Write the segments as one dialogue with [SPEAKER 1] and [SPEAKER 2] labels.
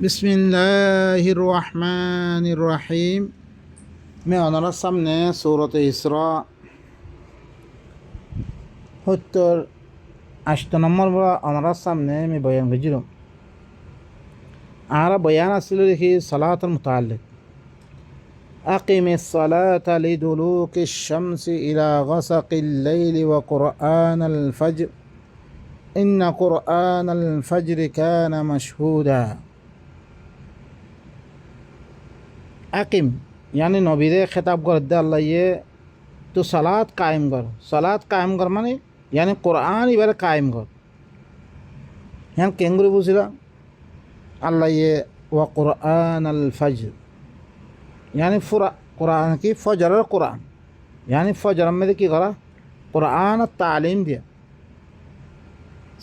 [SPEAKER 1] बिस्मिल्लाहिर रहमानिर रहीम। मैं ওনার সামনে সূরাতে ইসরা 78 নম্বর ওনার সামনে আমি বয়ান করেছিলাম। আর বয়ান আসলে দেখি সালাতের মুতাআল্লিক। أقم الصلاة لدلوك الشمس إلى غسق الليل وقرآن الفجر إن قرآن الفجر كان مشهودا। আকিম यानी নবীরে খেতাব করে দে আল্লাহ তো সালাত কায়েম কর। সালাত কায়েম কর মানে यानी কোরআন এবারে কায়েম কর। হ্যাঁ কেঙ্গুরি বুঝিলা আল্লাহ ওয়া কোরআন আল ফজর यानी ফুরা কোরআন কি ফজরের কোরআন यानी ফজরের মধ্যে কি করা কোরআন তালিম দিয়া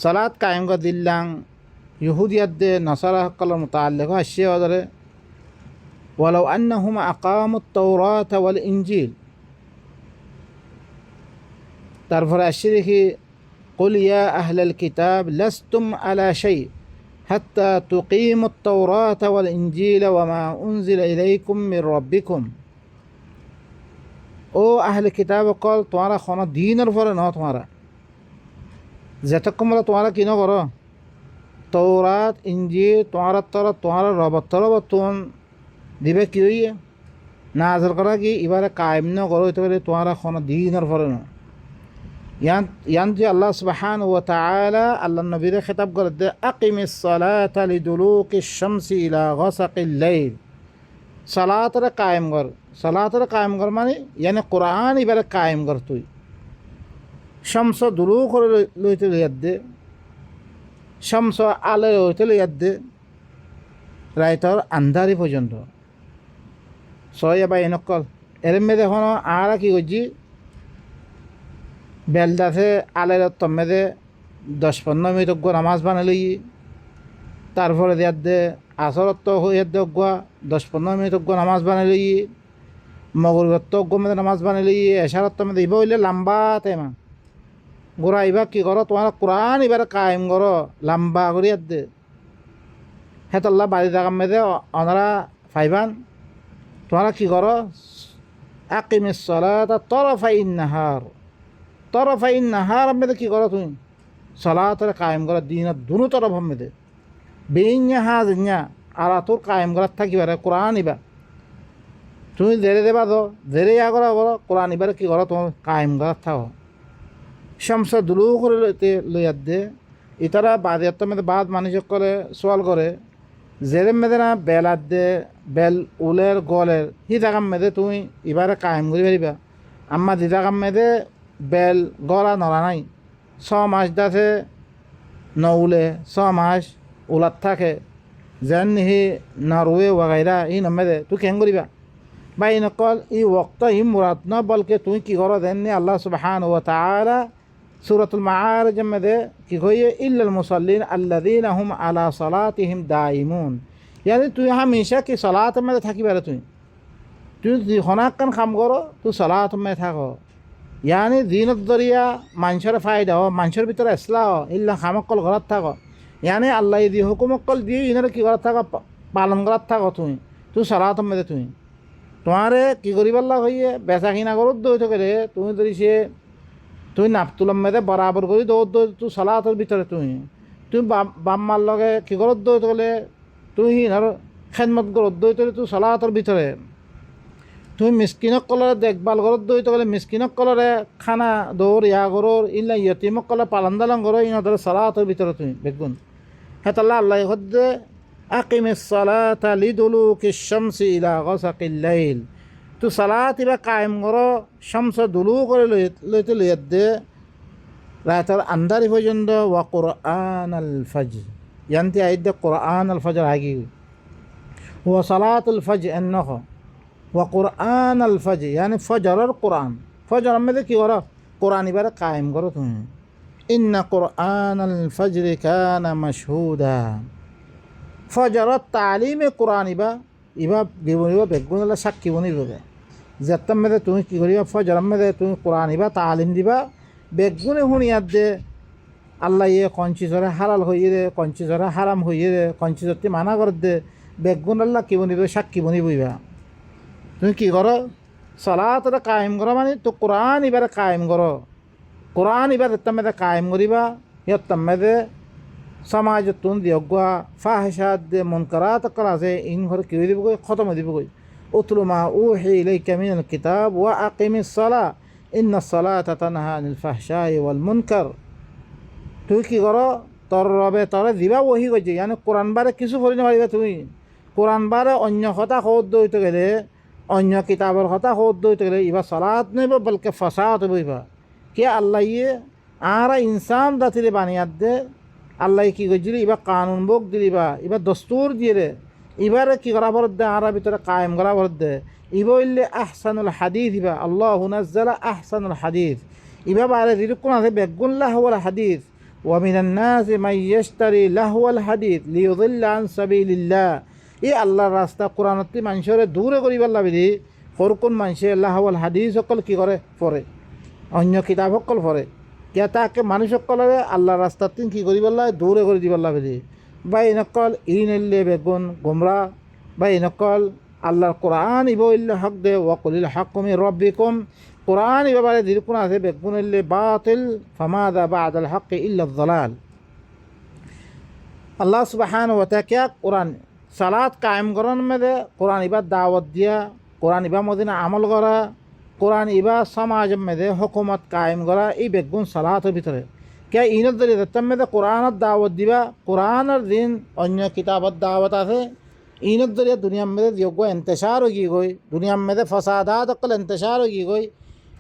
[SPEAKER 1] সালাত কায়েম কর দিল্লাং ইহুদিয়াত দে নাসারা হকলের মুতাআল্লিক আসছে ওদের ولو أنهم أقاموا التوراة والإنجيل تعرف الشرك قل يا أهل الكتاب لستم على شيء حتى تقيموا التوراة والإنجيل وما أنزل إليكم من ربكم او أهل الكتاب قال تمہارا خانا دین الفر نہ تمہارا زتکم والا تمہارا کی نہ کرو تورات انجیل تمہارا طرف تمہارا رب طرف تم দিবে কি হইয়ে না আজর করা কি এবারে কায়েম না করো এটা বলে তোমার কোনো দিনের পরে না ইয়ান যে আল্লাহ সুবহানাহু ওয়া তাআলা আল্লাহ নবীরে খেতাব করে দে আকিমিস সালাতা লিদুলুকিশ শামসি ইলা গাসাকিল লাইল সালাতরে কায়েম কর মানে ইয়ানি কোরআন এবারে কায়েম কর তুই শামস দুলু করে লইতে লিয়াদ দে শামস আলো হইতে লিয়াদ দে রাইতর আন্ধারি পর্যন্ত সয়া বা এনেকল এর মেয়েদের এখন আর কি করছি বেলদাসে আলের তমেদে 10-15 মিনিট নামাজ বানালি তারপরে দেয়ার দে আসরত হইয়ার দে 10-15 মিনিট নামাজ বানালি মগরবত মেয়েদের নামাজ বানালি এশারত মেয়েদের ইবা হইলে লম্বা তেমা গোড়া ইবা কি করো তোমার কোরআন এবারে কায়েম করো লম্বা করিয়ার দে হেতল্লা বাড়ি থাকার মেয়েদে ওনারা ফাইবান তোমরা কি করো আকিমিস সালাতা তরফাইন নাহার মেয়েদে কি করো তুমি সালাতের কায়েম করা দিনের দুনো তরফ মেয়েদে বেইন্যা হাজিন্যা আর তোর কায়েম করার থাকিবারে কোরআন ইবা তুমি দেরে দেবা দো দেরে আগরা করো কোরআন ইবারে কি করো তোমার কায়েম করার থাকো শামস দুলু করে লইয়ার দে ইতারা বাদিয়াত মেয়েদে বাদ মানুষ করে সোয়াল করে জেরেম মেদে না বেলার দে বেল উলের গলের হি থাকার মেদে তুমি এবারে কায়েম করি পারিবা আম্মা দি থাকার মেদে বেল গলা নড়া নাই 6 মাস দাসে নউলে 6 মাস উলাত থাকে যেন হি নরওয়ে ওয়াগাইরা ই নমেদে তুই কেন করিবা বা ই নকল ই ওক্ত ই মুরাদ ন বলকে তুই কি করো দেননি আল্লাহ সুবহানাহু ওয়া তাআলা সূরাতুল মাআরিজ মেদে কি কইয়ে ইল্লাল মুসাল্লিন আল্লাযীনা হুম আলা সালাতিহিম দাইমুন यानी তুই হামেশা কি সালাত মেদে থাকিবারে তুই হনাকান কাম করো তুই সালাত মে থাকো यानी দিনত দরিয়া মানুষের ফায়দা হ মানুষের ভিতরে ইসলাহ ইল্লা খামকল ঘরত থাকো यानी আল্লাহ দি হুকুমকল দিয়ে ইনারে কি ঘরত থাকো পালন ঘরত থাকো তুই সালাত মেদে তোমারে কি করিবার লাগ হইয়ে বেচা কিনা করত দই থাকে তুমি যদি সে তুই নাপতুলম মেদে বরাবর করি দৌড় তুই সালাতের ভিতরে তুই বাম্মার লগে কি করত দই থাকলে তুই আর খেদমত করত দই তলে তুই সালাতের ভিতরে তুই মিসকিনক কলরে দেখভাল করত দই থাকলে মিসকিনক কলরে খানা দৌড় ইয়া করর ইল্লা ইয়তিমক কলে পালন দালন করো ইনদের সালাতের ভিতরে তুই বেগুন হেতাল্লাহ আল্লাহ হদ্দে আকিমিস সালাতা লিদুলুকিশ শামসি ইলা গাসাকিল লাইল তো সালাত ইবা কায়েম করো শামস দুলু করে লইতে লইয়ার দে রাতের আন্ধারি পর্যন্ত ওয়া কোরআন আল ফজর ইয়ান্তি আইদ কোরআন আল ফজর আগি ওয়া সালাতুল ফজর এন্নহ ওয়া কোরআন আল ফজর यानी ফজরের কোরআন ফজর মধ্যে কি করো কোরআন ইবারে কায়েম করো তুমি ইন্না কোরআন আল ফজর কানা মাশহুদা ফজরের তালিমে কোরআন ইবা জীবনীবা বেগুনলা সাক্ষী বনিবে যেতাম মেদে তুমি কি করিবা ফজর মেদে তুমি কোরআন ইবা তালিম দিবা বেগুনে শুনিয়ার দে আল্লাহ ইয়ে কঞ্চি চরে হালাল হইয়ে দে, কঞ্চি চরে হারাম হইয়ে দে, কঞ্চি চরটি মানা করে দে, বেগুন আল্লাহ কি বনিব, সাক্ষী বনিবইবা। তুমি কি করো? সালাতটা কায়েম করো মানে তো কোরআন এবারে কায়েম করো। কোরআন এবারে তামেদে কায়েম করিবা, ইয়ার তামেদে সমাজতুন দিয়গুয়া ফাহিশাত দে মুনকারাত করাছে ইন ঘরে কি হয়ে দিবগৈ, খতম হয়ে দিবগৈ। উতলু মা উহি ইলাইকা মিনাল কিতাব ওয়া আকিমিস সালাহ ইন্নাস সালাতা তানহা আনিল ফাহশাই ওয়াল মুনকার। তুই কি করো? তোর রবে তরে দিবা ওহি করছে, মানে কোরআন বারে কিছু পড়ি নারিবা তুমি। কোরআন বারে অন্য কথা খোদ দইতে গেলে, অন্য কিতাবের কথা খোদ দইতে গেলে ইবা সালাত নেব বলকে ফসাদ বইবা। কে আল্লাহ ইয়ে আরা ইনসান জাতিরে বানিয়াত দে, আল্লাহ কি করছিল এবার কানুন বোক দিলিবা, এবার দস্তুর দিয়ে রে, এবারে কি করা বরদ দে, আরা ভিতরে কায়েম করা বরদ দে। ইবা হইলে আহসানুল হাদিস, ইবা আল্লাহ নাজ্জালা আহসানুল হাদিস। ইবা বারে যেরকম আছে বেগুন লাহওয়াল হাদিস, ওয়া মিনান নাসি মান ইয়াশতারি লাহওয়াল হাদিস লিয়ুদিল্লা আন সাবিলিল্লাহ। এই আল্লাহর রাস্তা কোরআনতি মানুষের দূরে করিবার লাগি কোন মানুষে লাহওয়াল হাদিস সকল কি করে পড়ে, অন্য কিতাব সকল পড়ে। কে তাকে মানুষ সকলে আল্লাহর রাস্তার তিন কী করিবার লাগে, দূরে করে দিবার লাগে। বা এনেকল ইন এলে বেগুন গোমরা, বা এনেকল আল্লাহর কোরআন ইব ইল্লে হক দে ওয়াকুলিল হাক্কুমি রব্বিকুম। কোরআন ইবারে যেরকম আছে বেগুন এলে বাতিল ফামাদা বাদাল হক ইল্লা দলাল। আল্লাহ সুবহানাহু ওয়া তাআলা কোরআন সালাত কায়েম করার মধ্যে কোরআন ইবার দাওয়াত দিয়া, কোরআন ইবার মদিনা আমল করা, কোরআন ইবা সমাজের মেয়েদে হুকুমত কায়েম করা, এই বেগুন সালাতের ভিতরে কে ইনের দরিয়ে তার মেয়েদে কোরআনের দাওয়াত দিবা। কোরআনের দিন অন্য কিতাবত দাওয়াত আছে, ইনের দরিয়ে দুনিয়ার মেয়েদে যোগ্য এন্তেশার হয়ে গই, দুনিয়ার মেয়েদে ফসাদাত অকল এন্তেশার হয়ে গই।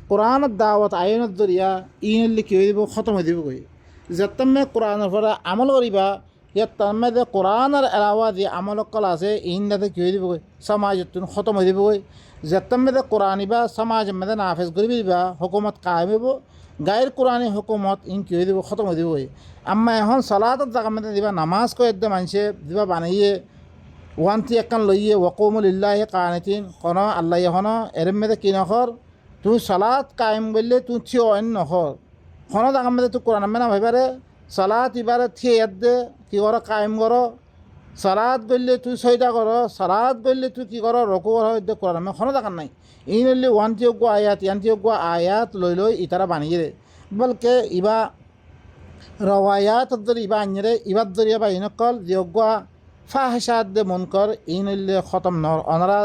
[SPEAKER 1] কোরআনের দাওয়াত আইনের দরিয়া ইনের কি হয়ে দিব, খতম হয়ে দিব গই। যেতার মেয়ে কোরআনের পরে আমল করিবা, ইয়ার তার মেয়েদে কোরআনের এলাওয়া যে আমল অকল আছে ইনদাতে কি হয়ে দিব গই, সমাজত খতম হয়ে দিব গই। যেতার মেয়েদে কোরআন বা সমাজের মেয়েদে নাফেজ করিবি বা হুকুমত কায়েম হইব, গায়ের কোরআনী হুকুমত ইন কি হয়ে দিব, খতম হয়ে দিব। আম্মা এখন সলাতত জায়গা মেয়েদে দিবা নামাজ কয়েকদে মানুষে দিবা বানাইয়ে ওয়ানটি একান লইয়ে ওয়াকুমুলিল্লাহ কানিতিন কোন আল্লাহ এখন এর মেয়েদে কি নখর তুই সলাত কায়েম করলে তুই থিও অন্য নখর কোনো জায়গা মেয়েদে তুই কোরআন মেনা ভাইবারে সলাত ইবারে থিয়ে দে কি করো কায়েম করো। সালাদ করলে তুই ছয়টা করো, সালাদ করলে তুই কী করো রকু করা কোরআন আমি কোনো দেখার নাই। ই নইলে ওয়ানটিয়োগ্য আয়াত ইয়ানটিয়োগ্য আয়াত লই লই ইতারা বানিয়ে দে বলকে ইবা রওয়ায়াত ধরে ইবা আনিয়ে ইবার ধরিয়া বা ইনকল যোগ্য ফাহসাদ দে মন কর ই নইলে খতম নর অনারা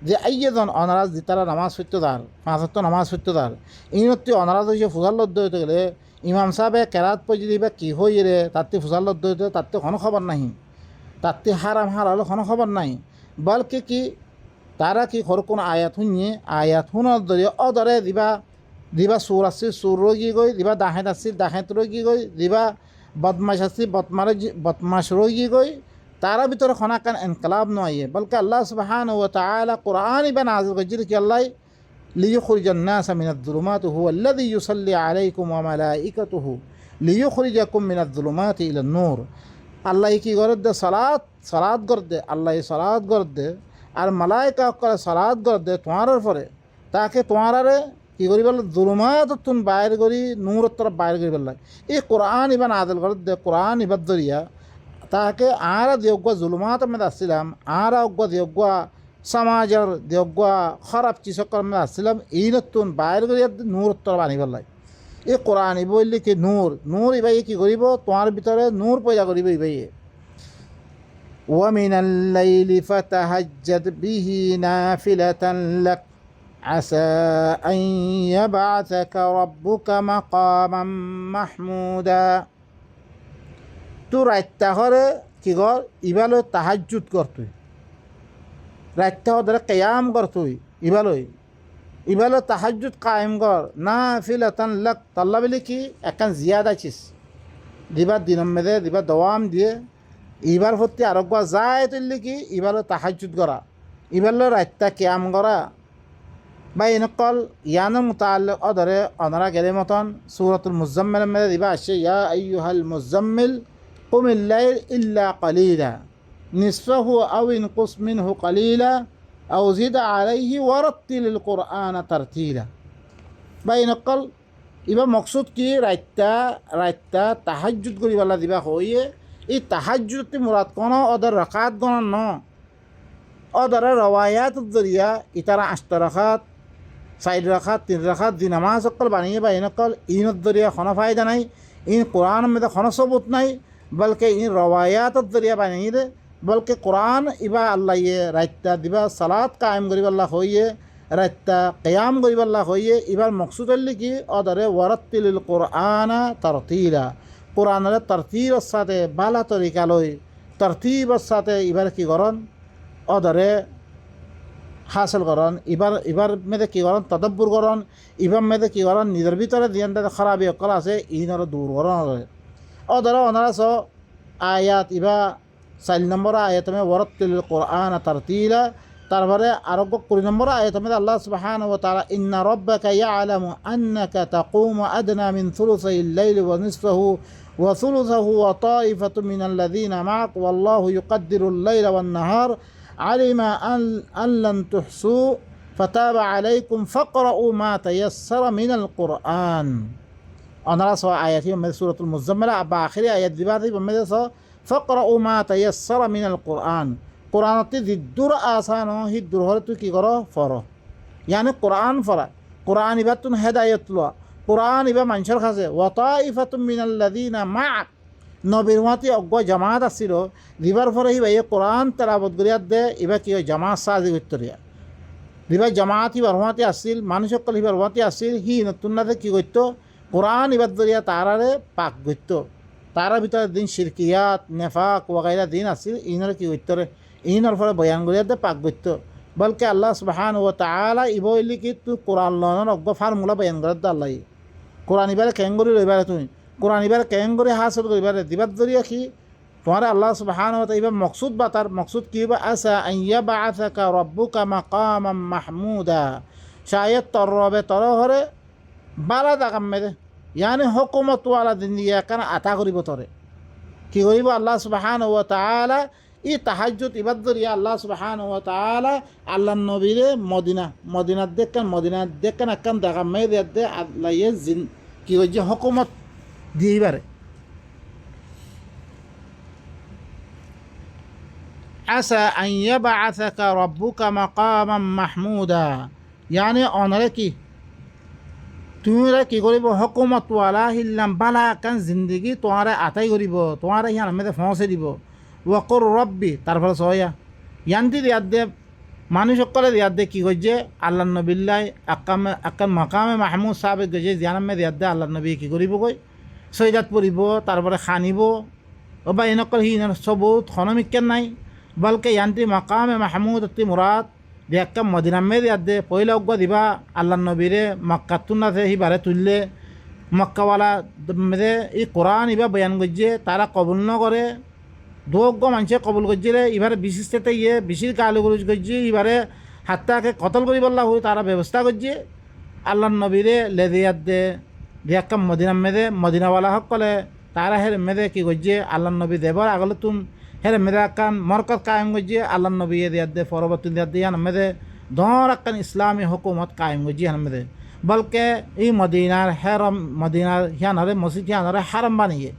[SPEAKER 1] যে আইয়েজন অনারা যে তারা নামাজ সত্যদার পাঁচত্ব নামাজ সত্যদার ইনত্তি অনারা যে ফুজার লদ্দ হইতে গেলে ইমাম সাহেবে কেরাত পর্যন্ত বা কী হয়ে রে তাতে ফুজার লদ্দ হইতে তাতে কোনো খবর নাহি, তাতে হারাম হালাল কোনো খবর নাই। বলকে কি তারা কি ঘর কোনো আয়াত শুনিয়ে আয়াত শুনার দরিয়ে অদরে দিবা দিবা চোর আসছিল চোর রগি গই, দিবা ডাহেত আসছিল ডাহেত রগি গই, দিবা বদমাস আসছিল বদমাস রগি গই, তারা ভিতরে খনাকান ইনকলাব নয়। বলকে আল্লাহ সুবহানাহু ওয়া তাআলা কোরআন ইবা নাযিল করেছিল কি আল্লাহ লিইখরিজান নাস মিনাজ যুলুমাতি হুয়া আল্লাযী ইউসাল্লি আলাইকুম ওয়া মালাইকাতুহু লিইখরিজাকুম মিনাজ যুলুমাতি ইলান নূর। আল্লাহ কি করে দে সালাত সালাত করে দে, আল্লাহ সালাত করে দে আর মালাইকা করে সালাত করে দে তোমার পরে তাকে তোমারে কি করি বল জুলুমাত তুন বাইর করি নূরের তরফ বাইর করি বললাই। এই কোরআন ইবা নাযিল করে দে কোরআন ইবার দরিয়া তাকে আর দেওয়া জুলুমাত মেদ আসছিলাম আর অজ্ঞ দেওয়া সমাজের দেওয়া খারাপ চিসকর মেদ আসছিলাম এই নতুন বাইর করি নূরের তরফ আনি বললাই। এই কোরআন ইব বললি কি নূর নূর ইবাই কি করিব তোমার ভিতরে নূর পয়দা করিব ইবাই। ومن الليل فتهجد به نافلة لك عسى أن يبعثك ربك مقاما محمودا। তো রাতটা হরে কি কর ইবালো তাহাজ্জুদ কর, তুই রাতটা ধরে কেয়াম কর, তুই ইবালো তাহাজ্জুদ কায়েম কর নাফিলাতান লাক তাল্লা বলে কি একখান জিয়াদা চিস দিবার দিনের মেদে দিবার দওয়াম দিয়ে ইবার প্রতি আরোগ্য যায় তুললে কি ইবালো তাহাজ্জুদ করা ইবালো রাতটা কেয়াম করা বা এনেকল ইয়ানের মুতাআল্লিক ধরে অনারা গেলে মতন সূরাতুল মুজাম্মিলের মেদে দিবা আসছে ইয়া আইয়ুহাল মুজাম্মিল কুমিল লাইল ইল্লা কালিলা নিসফাহু আও ইনকুস মিনহু কালিলা আও জিদ আলাইহি ওয়ারাত্তিলিল কুরআনা তারতিলা। বা ইনকল এবার মকসুদ কি রাইতা রাইতা তাহাজ্জুদ করিবালা দিবা হইয়ে এই তাহাজ্জুদ মুরাদ কোন ওদের রাকাত গণন ন ওদের রওয়ায়াত জরিয়া ইতারা 8 রাকাত 4 রাকাত 3 রাকাত দি নামাজ অকল বানিয়ে বা ইনকল ইনত জরিয়া কোনো ফায়দা নাই ইন কোরআন মধ্যে কোনো সবুত নাই বলকে ইন রওয়ায়াত জরিয়া বানিয়ে দে বলকে কোরআন ইবা আল্লাহ ইয়ে রাইতা দিবা সালাত কায়েম করিবাল্লা হইয়ে রাইতা কিয়াম করিবাল্লা হইয়ে এবার মকসুদ হল কি ওদরে ওয়ারাত্তিলিল কোরআনা তারতিলা কোরআনের তরতিবের সাথে বালা তরিকা লই তরতিবের সাথে এবার কি করন ওদরে হাসিল করন এবার মেয়েদের কী করেন তদব্বুর করন এবার মেয়েদের কী করেন নিজের ভিতরে দিয়ানটা খারাপি অকল আছে ইনার দূর করন ওদরে অনারাস আয়াত ইবা 4 নম্বর আয়াত মে ওয়ারাত্তিলিল কোরআন তারতিলা তারপরে আরোগ্য 20 নম্বর আয়াত মে আল্লাহ সুবহানাহু ওয়া তাআলা ইন্না রাব্বাকা ইয়ালামু আন্নাকা তাকুমু আদনা মিন থুলুসাইল লাইলি ওয়া নিসফাহু ওয়া থুলুসাহু ওয়া তাইফাতুম মিনাল্লাযীনা মা'াক ওয়াল্লাহু ইউকদ্দিরুল লাইলা ওয়ান নাহার আলিমা আন লান তুহসু ফাতাবা আলাইকুম ফাকরাউ মা তায়াসসারা মিনাল কুরআন অনারা সহ আয়াতি মে সূরাতুল মুজাম্মিলা বা আখিরি আয়াত দিবাতি মে ফাকরাউ মা তায়াসসারা মিনাল কুরআন কোরআনতে জিদ্দুর আসান হিদ্দুর হলে তুই কী করো ফরো ইয়ানি কোরআন ফরা কোরআন এবার তুমি হেদায়ত লোয়া কোরআন এবার মানুষের কাছে ওয়াতাইফাতুম মিনাল্লাযীনা মা'াক নবীর মাতি অজ্ঞ জামাত আসছিল দিবার পরে হিবা এই কোরআন তেলাওয়াত করিয়া দে এবার কি জামাত সাজি করতরিয়া দিবার জামাত হিবার মাতি আসছিল মানুষ সকল হিবার মাতি আসছিল হি নতুন নাতে কী করতো কোরআন এবার দরিয়া তারারে পাক করত তারা ভিতরে দিন শিরকিয়াত নেফাক ওয়াগাইরা দিন আসছিল ইনারে কী করতরে ইনার ফলে বয়ান করিয়া দে পাক করত বলকে আল্লাহ সুবহানাহু ওয়া তাআলা ইবইলি কি তুই কোরআন লনের অজ্ঞ ফার্মুলা বয়ান করে দে আল্লাহ কোরআন এবারে কেঙ্গরি রইবারে তুমি কোরআন এবারে কেঙ্গরি হাসিল করিবারে দিবার জরিয়া কি তোমার আল্লাহ সুবহানাহু ওয়া তাআলা এবার মকসুদ বা তার মকসুদ কি বা আসা আন ইয়াবআসাকা রাব্বুকা মাকামান মাহমুদা শায়দ তোর রবে তোর হরে বালা দাগাম মেরে ইয়ানি হুকুমত ওয়ালা জিন্দিগি একান আতা করিব তোরে কি করিব আল্লাহ সুবহানাহু ওয়া তাআলা ই তাহাজ্জুদ ইবাদ দরিয়া আল্লাহ সুবহানাহু ওয়া তাআলা আল্লাহ নবীরে মদিনাত দেখেন আকান দাগাম মেরে দে আল্লাহ ইয়ে জিন কি হচ্ছে হুকুমত দিবারে আসা আন ইয়াবআসাকা রাব্বুকা মাকামান মাহমুদা ইয়ানি অনরে কি তুমিরা কি করিব হুকুমত ওয়ালা হিল্লাম বালা কান জিন্দগি তোমারে আতাই করিব তোমারে ইয়ান মেদে পৌঁছে দিব ওয়াকুর রব্বি তারপরে সয়া ইয়ান্তি দিয়াদ দে মানুষ সকলে দিয়াদ দে কি করছে আল্লাহ নবিল্লাই আকাম মাকামে মাহমুদ সাহেব গেছে জিয়ানামে দিয়াদ দে আল্লাহ নবী কি করিব কই সৈদাত পড়িব তারপরে খানিব বা এনেকল হি সবুত খনমিকেন নাই বলকে ইয়ান্তি মাকামে মাহমুদ অতি মুরাদ দিয়াক্কা মদিনামে দিয়াদ দে পয়লা অজ্ঞ দিবা আল্লাহ নবীরে মক্কাতুন আছে হি বারে তুললে মক্কাওয়ালা মেরে এই কোরআন ইবা বয়ান করছে তারা কবুল ন করে দুজ্ঞ মানুষে কবুল করছিলে এবারে বিশিষ্টতে ইয়ে বেশি গালুগুলুজ করছে এবারে হাত্তাকে কতল করি বললা হই তারা ব্যবস্থা করছে আল্লাহ নবীরে লেদিয়াত দে দিয়াক্কা মদিনাম মেদে মদিনাওয়ালা সকলে তারা হের মেদে কি করছে আল্লাহ নবী দেবর আগলে তুম হের মেদে আকান মরকত কায়েম করছে আল্লাহ নবী দিয়াত দে পরবর্তী দিয়াত দিয়ে মেদে ধর আকান ইসলামী হুকুমত কায়েম করছে মেদে বলকে এই মদিনার হেরম মদিনার হিয়ানরে মসজিদ হিয়ানরে হারম বানিয়ে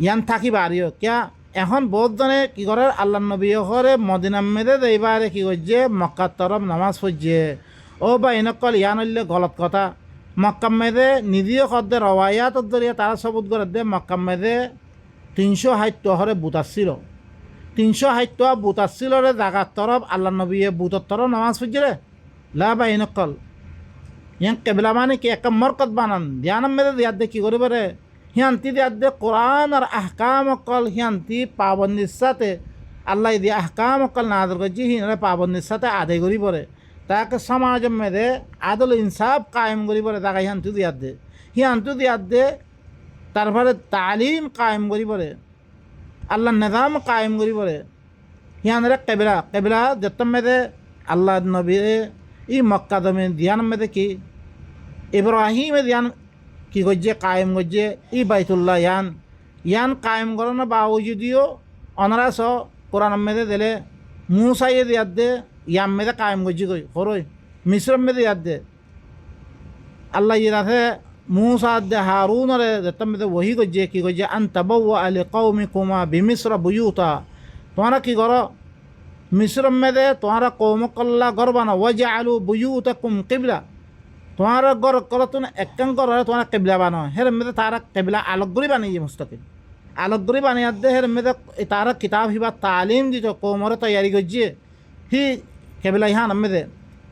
[SPEAKER 1] ইয়ান থাকি বাড়িও কিয়া এখন বহুতজনে কি করে আল্লাহ নবী হরে মদিনা মেদে এইবারে কি করছে মক্কার তরফ নামাজ পড়ছে ও বা এনেকল ইয়ান হইলে গলত কথা মক্কা মেদে নিদিও খদ্দে রওয়ায়াতর জরিয়ে তারা সবুত করে দে মক্কা মেদে 360 হরে বুত আসছিল 360 বুত আসছিলরে জাগার তরফ আল্লাহ নবী বুতর তরফ নামাজ পড়ছে রে লা বা এনেকল ইয়ান কেবলা মানে কি একটা মরকত বানান ধ্যানাম মেদে দিয়াদ দে কি করিব রে হিয়ান্তি দিয়াদ দে কোরআন আর আহকাম অকল হিয়ান্তি পাবন্দির সাথে আল্লাহ দিয়ে আহকাম অকল নাদর করছি হিনারে পাবন্দির সাথে আদায় করি পরে তাকে সমাজ মেদে আদল ইনসাফ কায়েম করি পরে তাকে হিয়ান্তু দিয়াদ দে তারপরে তালিম কায়েম করি পরে আল্লাহ নিজাম কায়েম করি পরে হিয়ানরে কেবলা যত মেদে আল্লাহ নবী ই মক্কা দমে দিয়ান মেদে কি ইব্রাহিমে দিয়ান কি করছে কায়েম করছে ই বাইতুল্লাহ ইয়ান কায়েম করানো বাবু যদিও অনারাস কোরআন মেদে দিলে মুসাইয়ে দিয়াদ দে ইয়াম মেদে কায়েম করছি কই হরই মিশ্রম মেদে ইয়াদ দে আল্লাহ ইরাতে मूसा दे हारून रे दत्तम दे वही गजे की गजे अन तबव्वा अली कौमिकुमा बिमिस्र बुयूता तुम्हारा की करो मिस्र में दे तुम्हारा कौम कल्ला घर बना वजअलू बुयूतकुम किबला तुम्हारा घर करो तुम एकन करो तुम्हारा किबला बनो हेर में तारा किबला अलग गुरी बनी ये मुस्तकिल अलग गुरी बनी अदे हेर में तारा किताब ही बात तालीम दी तो कौम रे तैयारी गजे ही किबला यहाँ नम्मे दे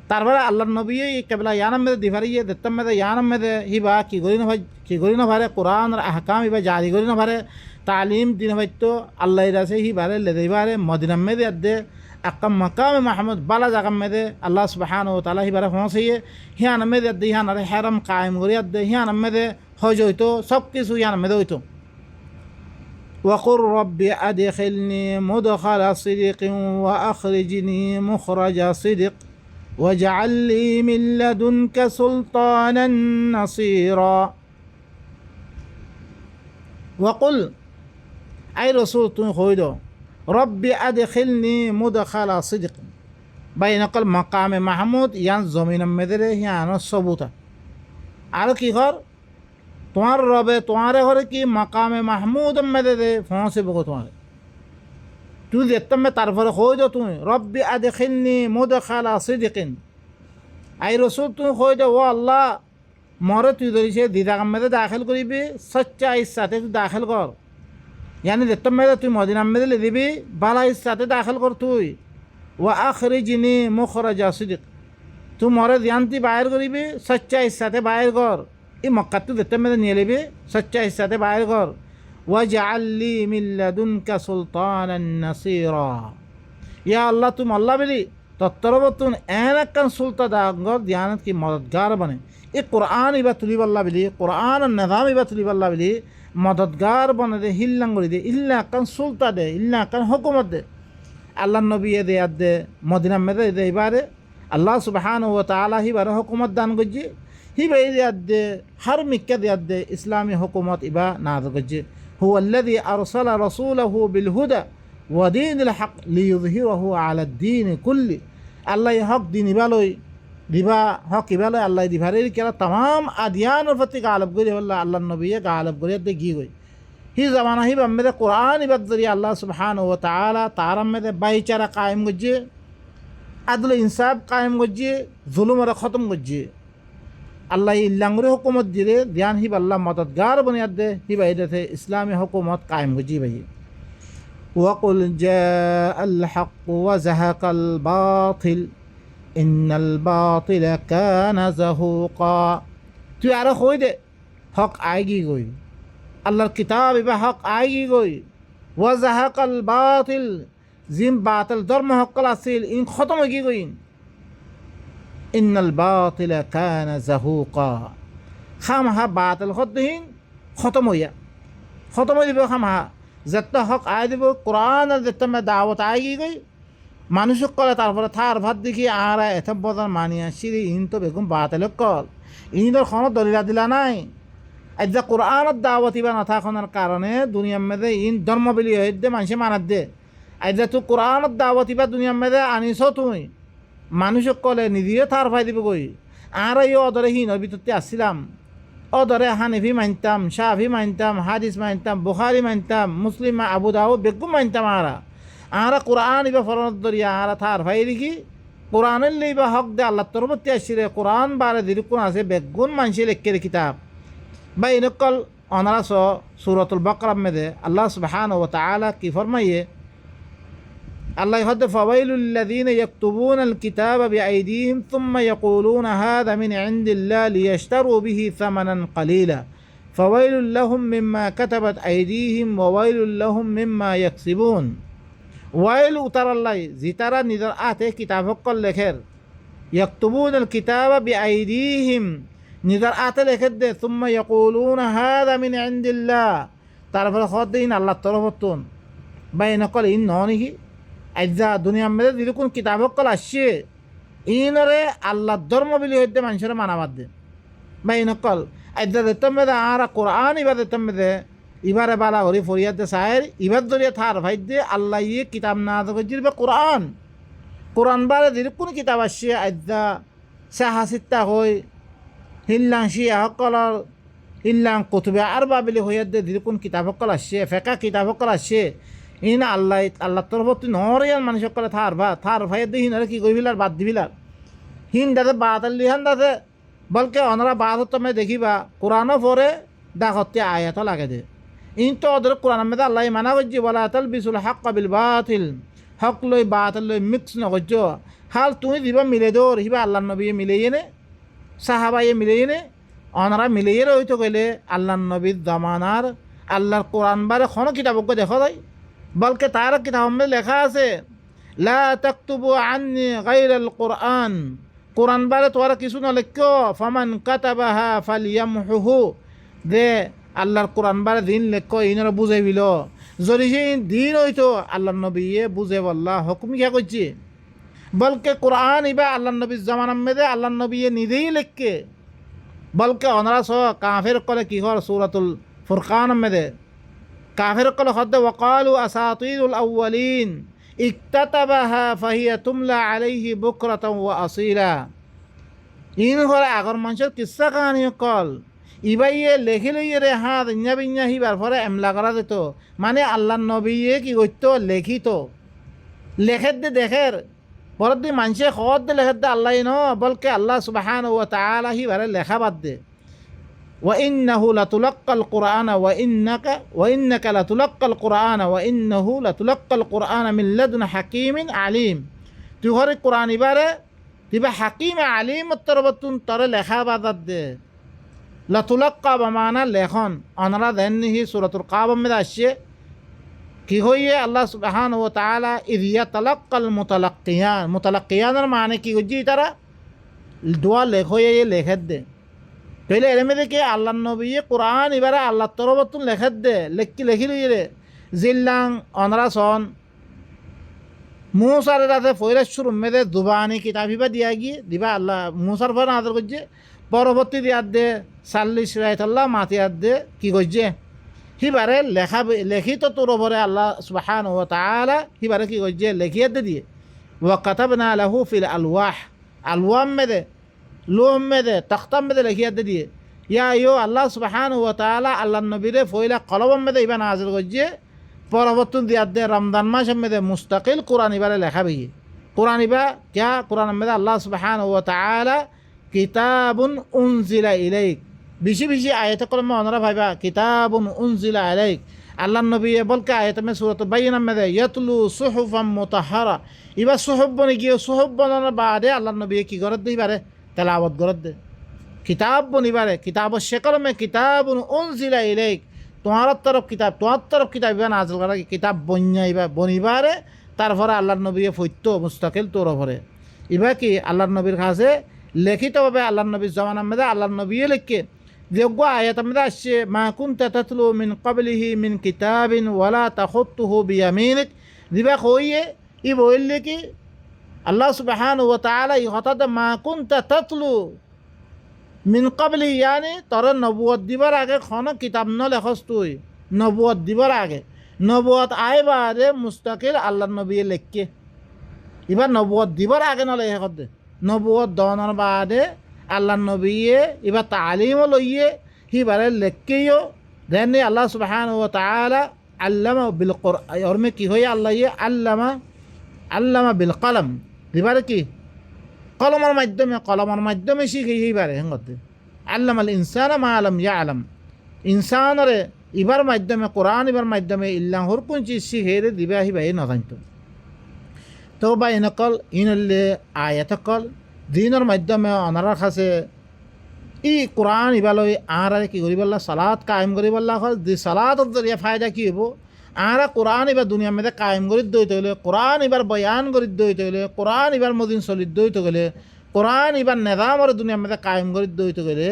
[SPEAKER 1] तारबरा अल्लाह नबी ये कबला यानम में दिफारी ये दत्तम में यानम में ही बा की गोरी न भरे कुरान और अहकाम ही बा जारी गोरी न भरे तालीम दिन भाई तो अल्लाह रसे ही बारे ले दे बारे मदीना में दे अद्दे अक्कम मकाम महमूद बाला जगह में दे अल्लाह सुब्हानहु व तआला ही बारे फोन से ये हियान में दे अद्दे हियान रे हरम कायम गोरी अद्दे हियान में दे हो जो तो सब किस हियान में दे तो वक़ुर रब्बि अदखिलनी मुदखल सिद्क़ व अखरिजनी मुखरज सिद्क़ वजअल ली मिन लदुनक सुल्तानन नसीरा वक़ुल ऐ रसूल तुम खोई दो रब्बि अदखिलनी मुदखल सिद्क़ बैनकल मकाम महमूद यान ज़मीन में दे यान सबूता आर की घर तुम्हारे रबे तुम्हारे घर की मकाम महमूद में दे फोन से बको तुम्हारे तू देतम में तरफर खोई दो तुम रब्बि अदखिलनी मुदखल सिद्क़िन ऐ रसूल तुम खोई दो वो अल्लाह मोरे तू इधर से दीदा में दाखिल करी भी सच्चा इस साथे तू दाखिल कर यानी देतम में तू मदीना में ले दी भी बाला इस साथे दाखिल कर तू व अखरिजनी मुखरज सिद्क़ तू मोरे ध्यानती बाहर करी भी सच्चा इस साथे बाहर कर ये मक्का तू देतम में नहीं ले भी सच्चा इस साथे बाहर कर वजअल ली मिन लदुनका सुल्तानन नसीरा या अल्लाह तुम अल्लाह बिली तत्तरबतुन एनकन सुल्ता दागर ध्यानत की मददगार बने ये कुरान इबा तुली अल्लाह बिली कुरान निज़ाम इबा तुली अल्लाह बिली मददगार बने दे हिल्लंगुरी दे इल्ला कन सुल्ता दे इल्ला कन हुकूमत दे अल्लाह नबी दे अदे मदीना में दे इबारे अल्लाह सुब्हानहु व तआला ही बारे हुकूमत दान गज्जे ही बे दे अदे हर मिक्के दे अदे इस्लामी हुकूमत इबा नाद गज्जे हुवा अल्लज़ी अरसला रसूलहु बिल हुदा व दीनिल हक़ लियुज़हिरहु अला दीन कुल्ली अल्लाह हक दीन इबालोई दिबा हक इबालोई अल्लाह दिबारे केला तमाम अदियान फति गालब गई अल्लाह अल्लाह नबी गालब गई दे गी गई ही ज़माना ही बम्मे कुरान इबद जरिया अल्लाह सुब्हानहु व तआला तारम में भाईचारा कायम गज्जे अदल इंसाफ कायम गज्जे जुल्म रे ख़त्म गज्जे अल्लाह इल्लंगरे हुकूमत दिले ध्यान ही अल्लाह मददगार बुनियाद दे ही भाई थे इस्लामी हुकूमत कायम गजी भाई वक़ुल जाअल हक़्क़ु व ज़हक़ल बातिल इन्नल बातिल कान ज़हूक़ा तू यार खोई दे हक आएगी कोई अल्लाह किताब इबा हक आएगी कोई व ज़हक़ल बातिल जिम बातिल धर्म हक़्क़ल असील इन ख़त्म होगी कोई इन्नल बातिल कान ज़हूक़ा खामहा बातिल खुदहीन ख़त्म होया ख़त्म हो जाए खामहा जत्ता हक आए देव कुरान जत्ता में दावत आएगी गई मानुषिक कल तारपर थार भात देखी आ रहा है एथब बदन मानिया सिरी इन तो बेगम बातिल कल इन तो खानो दलिला दिला नाई अज्जा कुरान दावत इबा ना था खानर कारणे दुनिया में दे इन धर्म बिली है दे मानसे मानत दे अज्जा तू कुरान दावत इबा दुनिया में दे आनिसो तुई मानुषक कले निदिए थार फाई दिबे गई आरा यो अदरे ही नबी तुते आसिलाम अदरे हानिफी मानताम शाफी मानताम हादिस मानताम बुखारी मानताम मुस्लिम अबू दाऊद बेगुम मानताम आरा कुरान इबा फरनत दरिया आरा थार फाई दिकी कुरान ले इबा हक दे अल्लाह तरबते आशिरे कुरान बारे दिरुकुन आसे बेगुन मानशे लेक्के किताब भाई नकल अनरा सो सूरतुल बकरा में दे अल्लाह सुब्हानहु व तआला की फरमाइए अल्लाह हद फ़वैलुल्लज़ीन यक्तुबूनल किताब बिअयदीहिम सुम्मा यक़ूलून हाज़ा मिन इंदिल्लाहि लियश्तरू बिही समनन क़लीला फ़वैलुल लहुम मिम्मा कतबत अयदीहिम व वैलुल लहुम मिम्मा यक्सिबून वैल उतर अल्लाह जितारा निदर आते किताब कल लेखेर यक्तुबूनल किताब बिअयदीहिम निदर आते लेखेर दे सुम्मा यक़ूलून हाज़ा मिन इंदिल्लाह तारफर खुद अल्लाह तरफतुन बैनकल इन नौनिही अज्जा दुनिया में दिलकुन किताबों कल आशे इन रे अल्लाह धर्म बिली होते मनुष्य मानाबाद दे भाई नकल अज्जा देते में आरा कुरान इबा देते में दे इबारे बाला हरी फरियाद दे शायर इबाद दरिया थार भाई दे अल्लाह ये किताब ना तो जिरबे कुरान कुरान बारे दिलकुन किताब आशे अज्जा साहसिता होय हिल्लांशी हकल ইল্লাং কুতুবে আর বাবিলে হইয়া দে কোন কিতাব সকল আসছে ফেকা কিতাব সকল আসছে ইন আল্লাহ তরফ তুই নরিয়ান মানুষ সকলে থার ভাইয়া দিয়ে হিনারে কি করবিলার বাদ দিবিলার হিন দাদে বাদ লিহান দাদে বলকে অনারা বাদ তুমি দেখিবা কোরআনও পরে দাগতে আয়াত লাগে দে ইন তো ওদের কোরআন মেদে আল্লাহ মানা করছি বলা তাল বিশুল হক কাবিল বাতিল হক লই বাতিল লই মিক্স নকরছ হাল তুমি দিবা মিলে দৌড় হিবা আল্লাহ নবী মিলেই নে সাহাবাইয়ে মিলেই নে অনারা মিলেই রইতো গেলে আল্লাহ নবীর জামানার আল্লাহর কোরআন বারে কোনো কিতাবকে দেখা যায় বলকে তার কিতাব মধ্যে লেখা আছে লা তাকতুবু আন্নি গায়রাল কোরআন কোরআন বারে তোরা কিছু না লেখো ফামান কাতাবাহা ফালিয়ামহুহু দে আল্লাহর কোরআন বারে দিন লেখো ইনারা বুঝাইবিল যদি সেই দিন হইতো আল্লাহ নবীয়ে বুঝে বললা হুকুম কিয়া করছে বলকে কোরআন ইবা আল্লাহ নবীর জামানার মধ্যে আল্লাহ নবীয়ে নিজেই লেখকে বলকে অনারা স কাফের কলে কি হর সূরাতুল ফুরকান মধ্যে কাফের কলে হদ ওয়াকালু আসাতিরুল আউয়ালিন ইকতাতাবাহা ফাহিয়া তুমলা আলাইহি বুকরাতান ওয়া আসীলা ইন হরে আগর মানুষের কিসসা কাহিনী কল ইবাইয়ে লেখি লইয়ে রে হাত ইঞ্জা বিঞ্জা হিবার পরে এমলা করা যেত মানে আল্লাহ নবীয়ে কি করত লেখিত লেখের দে দেখের পরের দিন মানুষে খবর দে লেখের দে আল্লাহ ন বলকে আল্লাহ সুবহানাহু ওয়া তাআলা হিবারে লেখা বাদ দে وإنه لتلقى القرآن وإنك لتلقى القرآن وإنه لتلقى القرآن من لدن حكيم عليم تهر القرآن باره تبا حكيم عليم التربتون ترى لخا بعد ده لتلقى بمعنى لخون أنرى ذنه سورة القاب من الشيء كي هو الله سبحانه وتعالى إذ يتلقى المتلقيان المعنى كي يجي ترى الدعاء لخوية لخد ده তাইলে এর মধ্যে কি আল্লাহ নবী কোরআন এবারে আল্লাহ তরফতুন লেখার দে লেখি লই রে জিল্লাং অনরা সন মুসার রাতে ফয়রাজ শুরু মেদে দুবানি কিতাবিবা দিয়া গিয়ে দিবা আল্লাহ মুসার পর আদর করছে পরবর্তী দিয়ার দে 40 রায়তাল্লাহ মাতিয়ার দে কি করছে হিবারে লেখিত তোর উপরে আল্লাহ সুবহানাহু ওয়া তাআলা হিবারে কি করছে লেখিয়ে দিয়ে ওয়া কাতাবনা লাহু ফিল আলওয়াহ মেদে লোম মেদে তখতাম মেদে লেখিয়া দিয়ে ইয়া ইয়ো আল্লাহ সুবহানাহু ওয়া তাআলা আল্লাহ নবীরে ফয়লা কলম মেদে ইবা নাজিল করছে পরবর্তী দিয়ার দে রমজান মাস মেদে মুস্তাকিল কোরআন ইবারে লেখাবি কোরআন ইবা ক্যা কোরআন মেদে আল্লাহ সুবহানাহু ওয়া তাআলা কিতাবুন উনজিলা ইলাইক বেশি আয়াত কলমে অনরা ভাইবা কিতাবুন উনজিলা ইলাইক আল্লাহ নবী বলকে আয়াত মে সূরাত বাইনা মেদে ইয়াতলু সুহুফাম মুতাহহারা ইবা সুহুফ বনে গিয়ে সুহুফ বনানোর বাদে আল্লাহ নবী কি করে দিবারে তেলাওয়াত গরদ দে কিতাব বনিবারে কিতাব শেকর মে কিতাব উনজিলা ইলাইক তোমার তরফ কিতাব ইবা নাজিল করা কিতাব বন্যাইবা বনিবারে তারপরে আল্লাহর নবী ফৈত্য মুস্তাকিল তোর উপরে ইবা কি আল্লাহর নবীর কাছে লিখিতভাবে আল্লাহর নবীর জামানার মধ্যে আল্লাহর নবী লিখে যোগ্য আয়াত মধ্যে আসছে মা কুনতা তাতলু মিন ক্বাবলিহি মিন কিতাবিন ওয়ালা তাখুতুহু বিয়ামিনিক দিবা কইয়ে ই বললে কি আল্লাহ সুবহানাহু ওয়া তাআলা ইহতাদ মা কুনতা তাতলু মিন ক্বাবলি ইয়ানি তর নবুয়ত দিবার আগে খন কিতাব ন লেখস তুই নবুয়ত দিবার আগে নবুয়ত আইবারে মুস্তাকিল আল্লাহর নবী লেখকে এবার নবুয়ত দিবার আগে ন লেখে কর দে নবুয়ত দনের বাদে আল্লাহর নবী এবার তালিম লইয়ে হিবারে লেখকেও দেন আল্লাহ সুবহানাহু ওয়া তাআলা আল্লামা বিল কুরআন और में কি হয় আল্লাহ আল্লামা বিল কলম দিবারে কি কলমের মাধ্যমে শিখে এইবারে হেঙ্গতে আল্লামাল ইনসান মা আলম ইয়ালাম ইনসানরে ইবার মাধ্যমে কোরআন ইবার মাধ্যমে ইল্লাহর কোন চিজ শিখে রে দিবা হিবাই নজানত তো বা ইনকল ইনলে আয়াতকল দিনের মাধ্যমে অনারার কাছে ই কোরআন ইবালৈ আর কি করিবল্লা সালাত কায়েম করিবল্লা দি সালাতর জরিয়া ফায়দা কি হব আর কোরআন এবার দুনিয়ার মধ্যে কায়েম করে দইতে গেলে কোরআন এবার বয়ান করে দইতে গেলে কোরআন এবার মদিন চলিত দইতে গেলে কোরআন এবার নেজামর দুনিয়ার মধ্যে কায়েম করে দইতে গেলে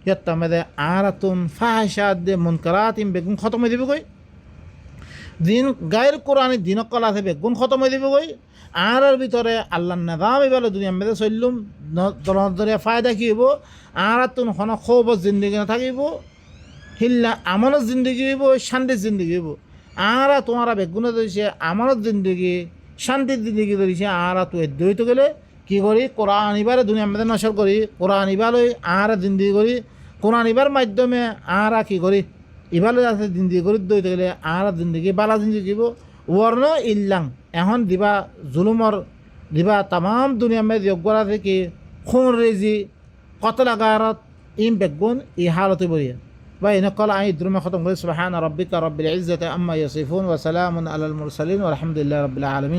[SPEAKER 1] ইয়ার মধ্যে আরাতুন ফাহিশাত দে মুনকারাত ইম বেগুন খতম হয়ে দিব কই দিন গায়ের কোরআন দিন কল আছে বেগুন খতম হয়ে দিব কই আর ভিতরে আল্লাহর নেজাম এবার দুনিয়ার মধ্যে চললুম দরে ফায়দা কি হব আরাতুন হন খৌব জিন্দগি না থাকিব হিল্লা আমনত জিন্দগি হইব শান্তির জিন্দগি হইব আরা তোমারা বেগুনে ধরেছে আমারও জিন্দগি শান্তির জিন্দগি ধরেছে আরা তো এদ্দই তো গেলে কি করি কোরআন ইবারে দুনিয়ার মধ্যে নসর করি কোরআন ইবারই আর জিন্দগি করি কোরআন ইবার মাধ্যমে আরা কি করি ইবালে আছে জিন্দিগি করি দইতে গেলে আরা জিন্দিগি বালা জিন্দিগি দিব ওয়ার্ন ইল্লাং এখন দিবা জুলুমর দিবা তাম দুনিয়া মে যোগ্যরা থেকে খুন রেজি কত লাগারত ইম বেগুন ই হালতে বরিয়া বা ইনকাল আই দ্রুমে খতম করে সুবহান রাব্বিকা রাব্বিল ইজ্জাতি আম্মা ইয়াসিফুন ওয়া সালামুন আলাল মুরসালিন ওয়া আলহামদুলিল্লাহি রাব্বিল আলামিন।